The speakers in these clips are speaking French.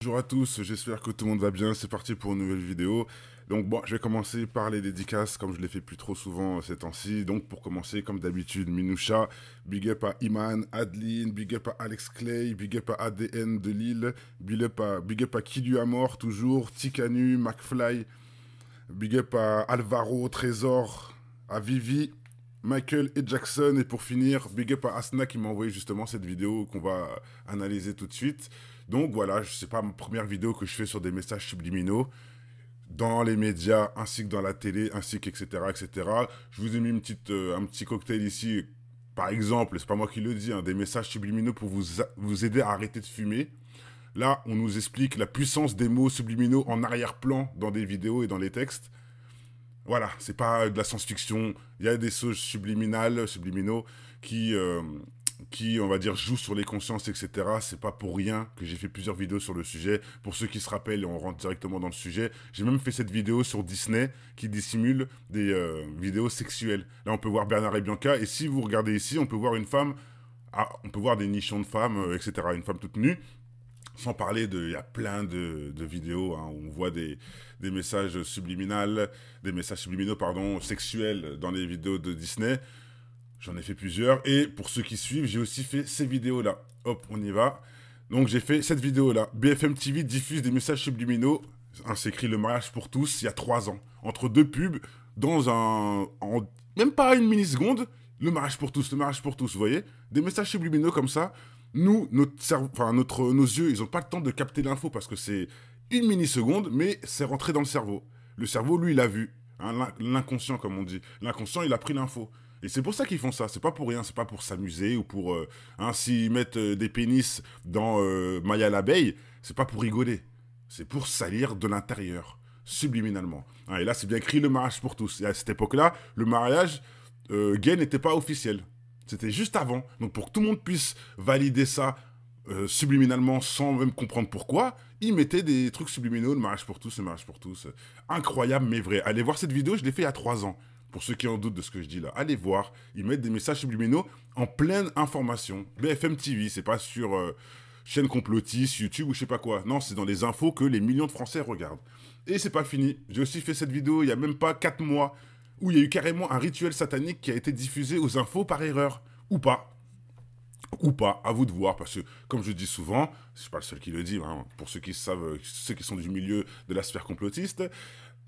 Bonjour à tous, j'espère que tout le monde va bien, c'est parti pour une nouvelle vidéo. Donc bon, je vais commencer par les dédicaces comme je l'ai fait plus trop souvent ces temps-ci. Donc pour commencer, comme d'habitude, Minoucha, big up à Iman, Adeline, big up à Alex Clay, big up à ADN de Lille, big up à Kidu Amor toujours, Tikanu, McFly, big up à Alvaro, Trésor, à Vivi, Michael et Jackson. Et pour finir, big up à Asna qui m'a envoyé justement cette vidéo qu'on va analyser tout de suite. Donc voilà, c'est pas ma première vidéo que je fais sur des messages subliminaux dans les médias, ainsi que dans la télé, ainsi qu'etc. etc. Je vous ai mis un petit cocktail ici, par exemple, c'est pas moi qui le dis, hein, des messages subliminaux pour vous aider à arrêter de fumer. Là, on nous explique la puissance des mots subliminaux en arrière-plan dans des vidéos et dans les textes. Voilà, c'est pas de la science-fiction. Il y a des choses subliminaux, qui, euh, qui, on va dire, jouent sur les consciences, etc. C'est pas pour rien que j'ai fait plusieurs vidéos sur le sujet. Pour ceux qui se rappellent, on rentre directement dans le sujet. J'ai même fait cette vidéo sur Disney qui dissimule des vidéos sexuelles. Là, on peut voir Bernard et Bianca. Et si vous regardez ici, on peut voir une femme. Ah, on peut voir des nichons de femmes, etc. Une femme toute nue. Sans parler de, il y a plein de vidéos, hein, où on voit des messages subliminaux, pardon, sexuels dans les vidéos de Disney. J'en ai fait plusieurs. Et pour ceux qui suivent, j'ai aussi fait ces vidéos-là. Hop, on y va. Donc j'ai fait cette vidéo-là. BFM TV diffuse des messages subliminaux. Hein, c'est écrit le mariage pour tous il y a 3 ans. Entre deux pubs, même pas une milliseconde, le mariage pour tous, vous voyez. Des messages subliminaux comme ça. Nous, notre cerveau, enfin nos yeux, ils n'ont pas le temps de capter l'info parce que c'est une milliseconde, mais c'est rentré dans le cerveau. Le cerveau, lui, il a vu. Hein, l'inconscient, comme on dit. L'inconscient, il a pris l'info. Et c'est pour ça qu'ils font ça. C'est pas pour rien. C'est pas pour s'amuser ou pour. S'ils mettent des pénis dans Maya l'abeille, c'est pas pour rigoler. C'est pour salir de l'intérieur, subliminalement. Hein, et là, c'est bien écrit le mariage pour tous. Et à cette époque-là, le mariage gay n'était pas officiel. C'était juste avant. Donc pour que tout le monde puisse valider ça subliminalement sans même comprendre pourquoi, ils mettaient des trucs subliminaux, le mariage pour tous, le mariage pour tous. Incroyable mais vrai. Allez voir cette vidéo, je l'ai fait il y a 3 ans. Pour ceux qui en doutent de ce que je dis là, allez voir. Ils mettent des messages subliminaux en pleine information. BFM TV, c'est pas sur chaîne complotiste, YouTube ou je sais pas quoi. Non, c'est dans les infos que les millions de Français regardent. Et c'est pas fini. J'ai aussi fait cette vidéo il y a même pas 4 mois où il y a eu carrément un rituel satanique qui a été diffusé aux infos par erreur. Ou pas. Ou pas, à vous de voir, parce que, comme je dis souvent, je suis pas le seul qui le dit, hein, pour ceux qui savent, ceux qui sont du milieu de la sphère complotiste,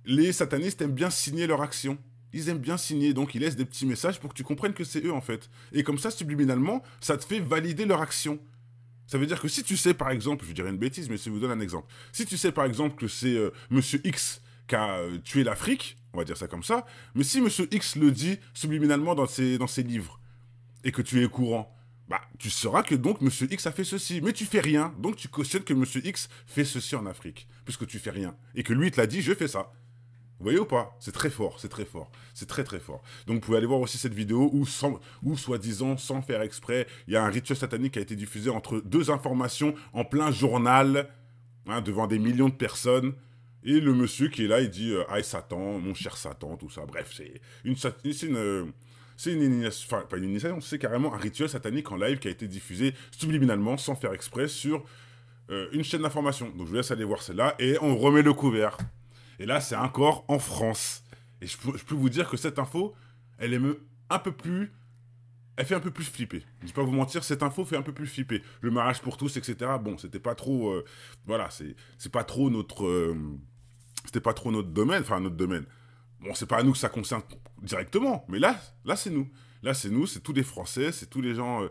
les satanistes aiment bien signer leur action. Ils aiment bien signer, donc ils laissent des petits messages pour que tu comprennes que c'est eux, en fait. Et comme ça, subliminalement, ça te fait valider leur action. Ça veut dire que si tu sais, par exemple, je dirais une bêtise, mais je vous donne un exemple. Si tu sais, par exemple, que c'est Monsieur X qui a tué l'Afrique, on va dire ça comme ça, mais si Monsieur X le dit subliminalement dans ses livres, et que tu es au courant, bah, tu sauras que donc Monsieur X a fait ceci. Mais tu fais rien, donc tu cautionnes que Monsieur X fait ceci en Afrique, puisque tu fais rien. Et que lui, il te l'a dit, je fais ça. Vous voyez ou pas? C'est très fort, c'est très fort. C'est très très fort. Donc vous pouvez aller voir aussi cette vidéo où soi-disant, sans faire exprès, il y a un rituel satanique qui a été diffusé entre deux informations en plein journal, hein, devant des millions de personnes. Et le monsieur qui est là, il dit Aïe Satan, mon cher Satan, tout ça. Bref, c'est une initiation, enfin pas une initiation, c'est carrément un rituel satanique en live qui a été diffusé subliminalement, sans faire exprès, sur une chaîne d'information. Donc je vous laisse aller voir celle-là et on remet le couvert. Et là, c'est encore en France. Et je peux vous dire que cette info, elle est un peu plus. Elle fait un peu plus flipper. Je vais pas vous mentir, cette info fait un peu plus flipper. Le mariage pour tous, etc. Bon, c'était pas trop. Voilà, c'est pas trop notre. C'était pas trop notre domaine. Enfin, notre domaine. Bon, c'est pas à nous que ça concerne directement. Mais là c'est nous. Là, c'est nous, c'est tous les Français, c'est tous les gens.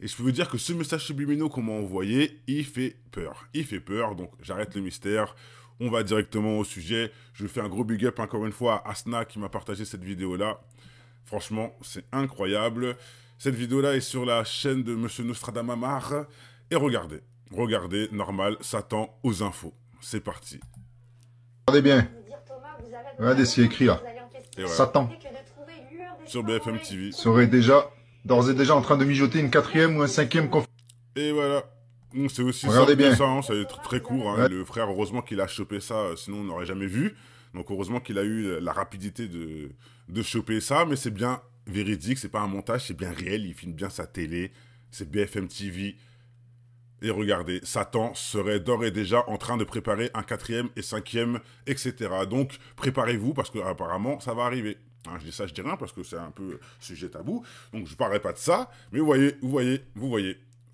Et je peux vous dire que ce message subliminaux qu'on m'a envoyé, il fait peur. Il fait peur, donc j'arrête le mystère. On va directement au sujet. Je fais un gros big up encore une fois à Asna qui m'a partagé cette vidéo-là. Franchement, c'est incroyable. Cette vidéo-là est sur la chaîne de Monsieur Nostradamamar. Et regardez, regardez, normal, Satan aux infos. C'est parti. Regardez bien. Regardez ce qui est écrit là. Et voilà, Satan sur BFM TV. serait déjà, d'ores et déjà en train de mijoter une quatrième ou un cinquième conflit. Et voilà. C'est aussi Regardez simple que bien. ça, hein, ça va être très court. Hein. Ouais. Le frère, heureusement qu'il a chopé ça, sinon on n'aurait jamais vu. Donc heureusement qu'il a eu la rapidité de choper ça, mais c'est bien véridique, c'est pas un montage, c'est bien réel, il filme bien sa télé, c'est BFM TV. Et regardez, Satan serait d'ores et déjà en train de préparer un 4e et 5e, etc. Donc, préparez-vous parce que apparemment, ça va arriver. Hein, je dis ça, je dis rien parce que c'est un peu sujet tabou. Donc, je ne parlerai pas de ça. Mais vous voyez,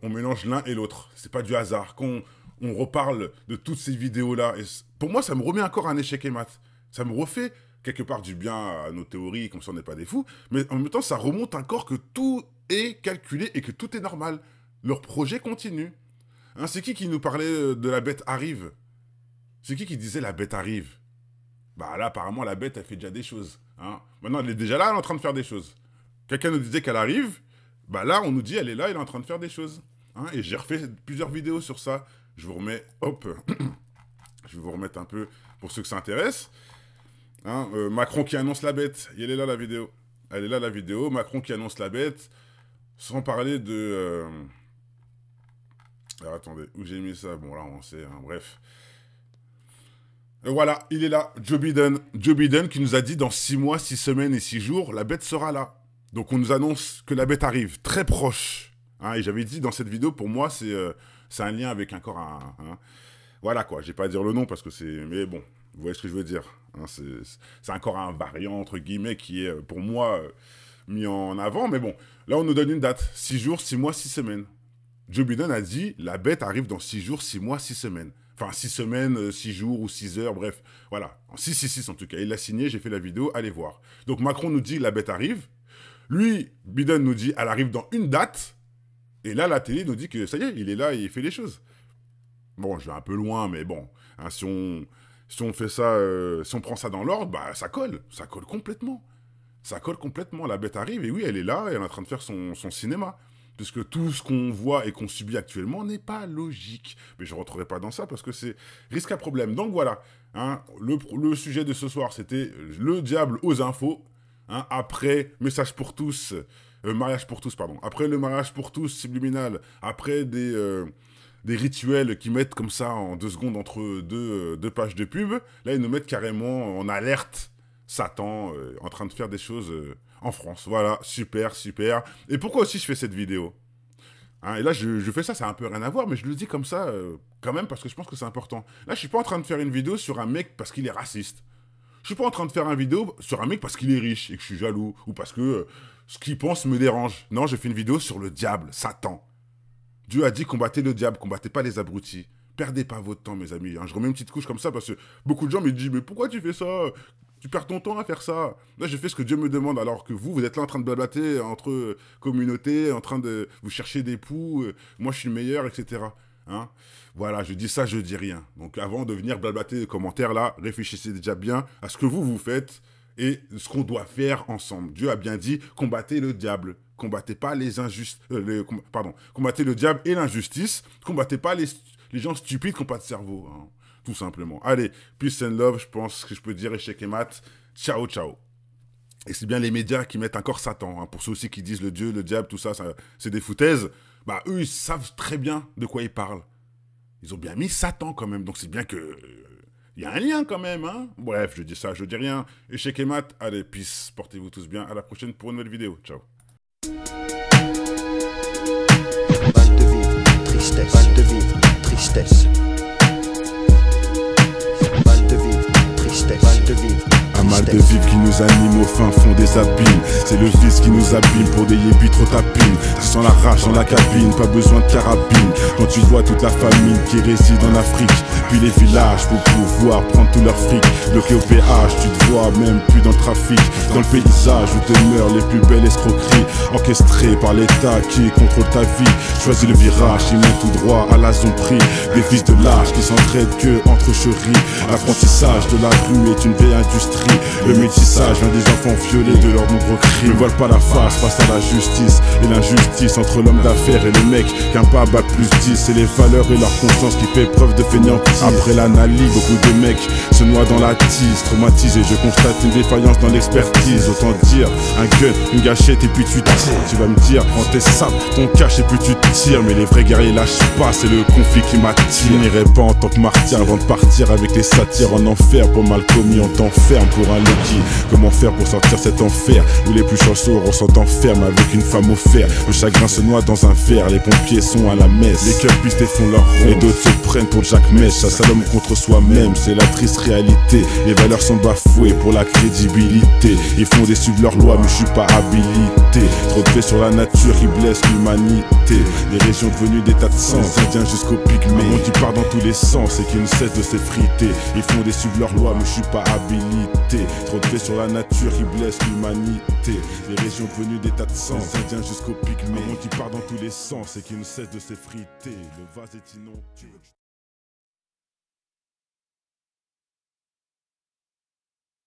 on mélange l'un et l'autre. C'est pas du hasard. Quand on reparle de toutes ces vidéos-là, et pour moi, ça me remet encore un échec et mat. Ça me refait quelque part du bien à nos théories, comme ça on n'est pas des fous. Mais en même temps, ça remonte encore que tout est calculé et que tout est normal. Leur projet continue. Hein, c'est qui nous parlait de la bête arrive? C'est qui disait la bête arrive? Bah là, apparemment, la bête, elle fait déjà des choses. Hein. Maintenant, elle est déjà là, elle est en train de faire des choses. Quelqu'un nous disait qu'elle arrive. Bah là, on nous dit, elle est là, elle est en train de faire des choses. Hein. Et j'ai refait plusieurs vidéos sur ça. Je vous remets, hop. Je vais vous remettre un peu pour ceux que ça intéresse. Hein, Macron qui annonce la bête. Elle est là, la vidéo. Elle est là, la vidéo. Macron qui annonce la bête. Sans parler de... Alors, attendez, où j'ai mis ça? Bon, là, on sait, hein, bref. Voilà, il est là, Joe Biden. Joe Biden qui nous a dit dans 6 mois, 6 semaines et 6 jours, la bête sera là. Donc, on nous annonce que la bête arrive, très proche. Hein, et j'avais dit dans cette vidéo, pour moi, c'est un lien avec encore un... Hein. Voilà, quoi, je vais pas dire le nom parce que c'est... Mais bon, vous voyez ce que je veux dire. Hein, c'est encore un variant, entre guillemets, qui est, pour moi, mis en avant. Mais bon, là, on nous donne une date. 6 jours, 6 mois, 6 semaines. Joe Biden a dit, la bête arrive dans 6 jours, 6 mois, 6 semaines. Enfin, 6 semaines, 6 jours ou 6 heures, bref. Voilà. En 666 en tout cas. Il l'a signé, j'ai fait la vidéo, allez voir. Donc Macron nous dit, la bête arrive. Lui, Biden nous dit, elle arrive dans une date. Et là, la télé nous dit que ça y est, il est là et il fait les choses. Bon, je vais un peu loin, mais bon. Hein, si on fait ça, si on prend ça dans l'ordre, bah ça colle. Ça colle complètement. Ça colle complètement. La bête arrive et oui, elle est là et elle est en train de faire son cinéma. Puisque tout ce qu'on voit et qu'on subit actuellement n'est pas logique. Mais je ne rentrerai pas dans ça parce que c'est risque à problème. Donc voilà, hein, le sujet de ce soir, c'était le diable aux infos. Hein, après message pour tous, mariage pour tous, pardon. Après le mariage pour tous subliminal, après des rituels qui mettent comme ça en 2 secondes entre deux pages de pub, là ils nous mettent carrément en alerte Satan en train de faire des choses... en France, voilà, super, super. Et pourquoi aussi je fais cette vidéo? Hein, et là, je fais ça, ça a un peu rien à voir, mais je le dis comme ça, quand même, parce que je pense que c'est important. Là, je suis pas en train de faire une vidéo sur un mec parce qu'il est raciste. Je suis pas en train de faire une vidéo sur un mec parce qu'il est riche et que je suis jaloux, ou parce que ce qu'il pense me dérange. Non, je fais une vidéo sur le diable, Satan. Dieu a dit, combattez le diable, combattez pas les abrutis. Perdez pas votre temps, mes amis. Hein, je remets une petite couche comme ça, parce que beaucoup de gens me disent, mais pourquoi tu fais ça? Tu perds ton temps à faire ça. Là, je fais ce que Dieu me demande, alors que vous êtes là en train de blablater entre communautés, en train de vous chercher des poux, moi je suis le meilleur, etc. Hein, voilà, je dis ça, je dis rien. Donc avant de venir blablater les commentaires là, réfléchissez déjà bien à ce que vous faites et ce qu'on doit faire ensemble. Dieu a bien dit, combattez le diable. Combattez pas les injustes... combattez le diable et l'injustice. Combattez pas les gens stupides qui n'ont pas de cerveau, hein. Tout simplement. Allez, peace and love, je pense que je peux dire échec et mat. Ciao, ciao. Et c'est bien les médias qui mettent encore Satan. Hein. Pour ceux aussi qui disent le Dieu, le diable, tout ça, c'est des foutaises. Bah, eux, ils savent très bien de quoi ils parlent. Ils ont bien mis Satan quand même. Donc c'est bien que... Il y a un lien quand même, hein. Bref, je dis ça, je dis rien. Échec et mat. Allez, peace. Portez-vous tous bien. À la prochaine pour une nouvelle vidéo. Ciao. Mal de vivre, tristesse. Mal de vivre, tristesse. Mal de vivre. Un mal de vivre qui nous anime au fin fond des abîmes. C'est le vice qui nous abîme pour des yébis trop tapines. Tu sens la rage dans la cabine, pas besoin de carabine. Quand tu vois toute la famille qui réside en Afrique, puis les villages pour pouvoir prendre tout leur fric. Bloqué au péage, tu te vois même plus dans le trafic. Dans le paysage où demeurent les plus belles escroqueries, orchestrées par l'État qui contrôle ta vie. Choisis le virage, il mène tout droit à la zombie. Des fils de lâches qui s'entraident que entre chéris. L'apprentissage de la rue est une vieille industrie. Le métissage vient des enfants violés de leurs nombreux crimes. Ne voilent pas la face à la justice et l'injustice entre l'homme d'affaires et le mec qu'un pas bac plus 10. C'est les valeurs et leur conscience qui fait preuve de fainéantise. Après l'analyse, beaucoup de mecs se noient dans la tise. Traumatisé, je constate une défaillance dans l'expertise. Autant dire un gun, une gâchette et puis tu tires. Tu vas me dire, prends tes sables, ton cache et puis tu tires. Mais les vrais guerriers lâchent pas, c'est le conflit qui m'attire. Je n'irai pas en tant que martyr avant de partir avec les satires en enfer. Pour mal commis, on t'enferme pour pour un Loki. Comment faire pour sortir cet enfer où les plus chanceux ressentent enferme avec une femme offerte. Le chagrin se noie dans un verre, les pompiers sont à la messe. Les cœurs pistés font leur rond et d'autres se prennent pour Jack Mesh. Ça s'allume contre soi-même, c'est la triste réalité. Les valeurs sont bafouées pour la crédibilité. Ils font des suivre leurs lois mais je suis pas habilité. Trop de faits sur la nature qui blesse l'humanité. Les régions devenues des tas de sens, indiens jusqu'au pygmée. Un monde qui part dans tous les sens et qui ne cesse de s'effriter. Ils font des suivre leurs lois mais je suis pas habilité. Trop de faits sur la nature qui blesse l'humanité. Les régions devenues des tas de sens, indiens jusqu'au pygmée. Un monde qui part dans tous les sens et qui ne cesse de s'effriter. Le vase est inondé.